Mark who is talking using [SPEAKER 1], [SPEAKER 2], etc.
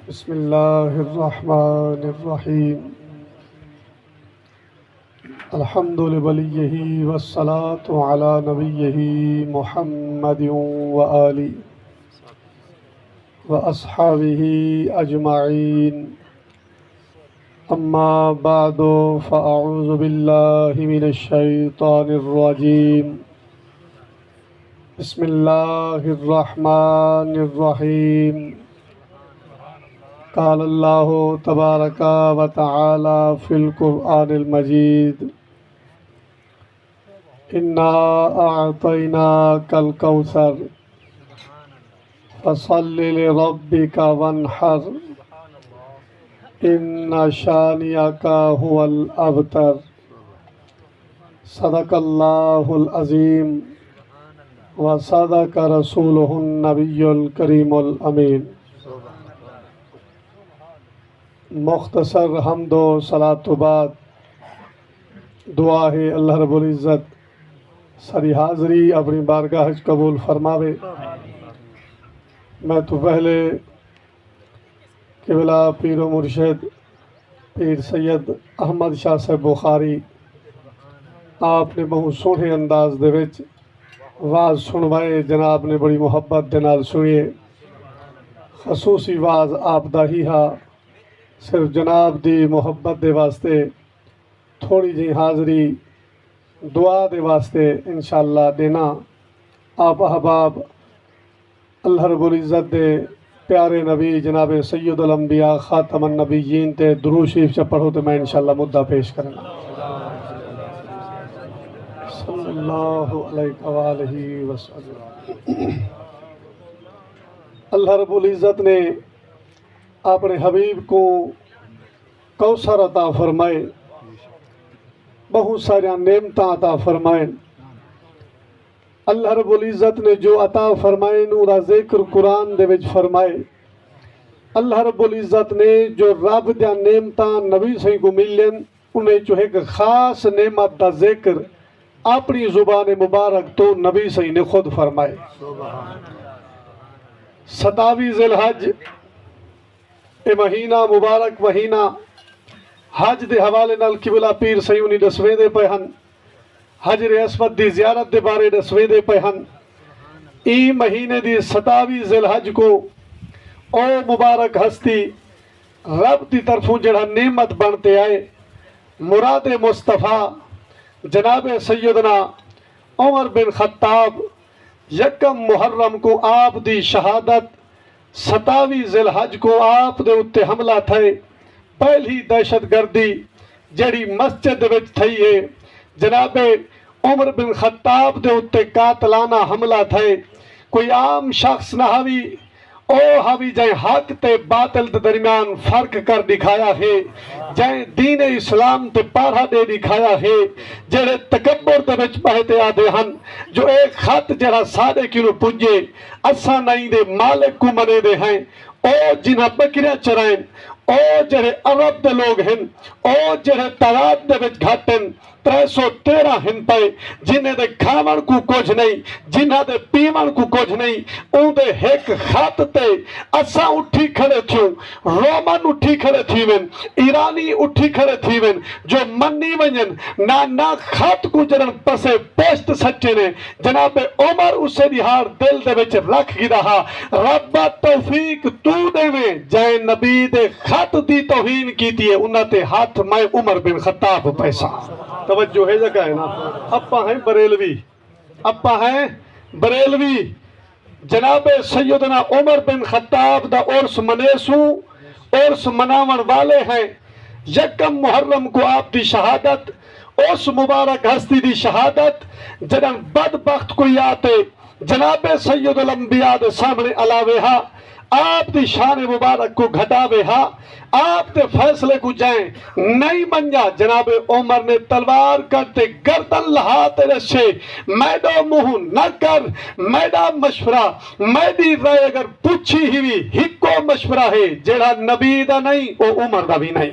[SPEAKER 1] بسم اللہ الرحمن الرحیم الحمد لولیہ والصلاة علی نبیہ محمد وآلہ واصحابہ اجمعین اما بعد فاعوذ باللہ من الشیطان الرجیم بسم اللہ الرحمن الرحیم قال اللہ تبارک و تعالی فی القرآن المجید انا اعطیناک الکوثر فصل لربک وانحر ان شانئک هو الابتر صدق اللہ العظیم وصدق رسولہ النبی الکریم الامین۔ مختصر حمد و صلاۃ و بعد دعا ہے اللہ رب العزت ساری حاضری اپنی بارگاہ قبول فرماوے۔ میں تو پہلے قبلہ پیر و مرشد پیر سید احمد شاہ صاحب بخاری آپ نے بہت سونے انداز دے وچ واز سنوائے، جناب نے بڑی محبت دے نال سنیے۔ خصوصی واز آپ دا ہی ہا، صرف جناب دی محبت دے واسطے تھوڑی جی حاضری دعا دے واسطے انشاءاللہ دینا۔ آپ احباب اللہ رب العزت دے پیارے نبی جناب سید الانبیاء خاتم النبیین تے درود شریف چا پڑھو تو میں انشاءاللہ مدعا پیش کرنا۔ صلی اللہ علیہ وآلہ وسلم۔ اللہ رب العزت نے اپنے حبیب کو کوثر عطا فرمائے، بہت سارے نعمتاں عطا فرمائے۔ اللہ رب العزت نے جو عطا فرمائے نورا ذکر قرآن دے وچ فرمائے۔ اللہ رب العزت نے جو رب دیا نعمتاں نبی سے کو ملین انہیں جو ایک خاص نعمت دا ذکر اپنی زبان مبارک تو نبی سے نے خود فرمائے۔ 27 ذی الحج اے مہینہ مبارک مہینہ حج دے حوالے نال قبلہ پیر سیونی دسویں دے پہ ہن، حجر اسود دی زیارت دے بارے دسویں دے پہ ہن۔ ای مہینے دی 27 ذی الحج کو او مبارک ہستی رب دی طرفوں جڑا نعمت بنتے آئے، مراد مصطفیٰ جناب سیدنا عمر بن خطاب یکم محرم کو آپ دی شہادت، 27 ذی الحج کو آپ دے اتے حملہ تھے۔ پہلی دہشت گردی جڑی مسجد وچ تھی ہے، جناب عمر بن خطاب دے اتے قاتلانہ حملہ تھے۔ کوئی عام شخص نہ ہوئی، او ہوئی جائیں حق تے باطل دے درمیان فرق کر دکھایا ہے، جائیں دین اسلام تے پارہ دے دکھایا ہے، جڑے تکبر دے وچ بہتے آدھے ہن، جو ایک خط جڑا ساڑے کیوں پنجے اساں نہیں دے مالک کو منے دے ہیں، او جنہاں بکریاں چرائیں، او جڑے عرب دے لوگ ہیں، او جڑے تعداد دے وچ گھٹ ہیں 313 ہن پے، جنہیں دے کھاون کو کچھ نہیں، جنہاں دے پیون کو کچھ نہیں، اون دے ایک خط تے اساں اٹھی کھڑے تھیوں، رومن اٹھی کھڑے تھیون، ایرانی اٹھی کھڑے تھیون، جو منی ونجن نہ خط کو جرن پسے پوشت سچے نے۔ جناب عمر اسے دہار دل دے وچ رکھ گی رہا، رب توفیق تو دے میں جائے نبی دے خط دی توہین کیتی ہے، انہاں تے ہاتھ میں عمر بن خطاب پیسہ۔ توجہ ہے جگہ ہے نا، اپا ہیں بریلوی، اپا ہیں بریلوی، جناب سیدنا عمر بن خطاب دا عرس منیسو عرس مناون والے ہیں۔ یکم محرم کو آپ دی شہادت، اس مبارک ہستی دی شہادت جنن بدبخت کوئی آتے جناب سید الانبیاء دے سامنے علاوے ہاں، آپ دی شان مبارک کو گھٹاوے ہاں، آپ دے فیصلے کو جائیں نہیں منجا۔ جناب عمر نے تلوار کرتے گردن لہاتے رشے، میڈا منہ نہ کر، میڈا مشورہ میڈی رائے اگر پوچھی ہوئی ہکو مشورہ ہے، جڑا نبی دا نہیں او عمر دا بھی نہیں۔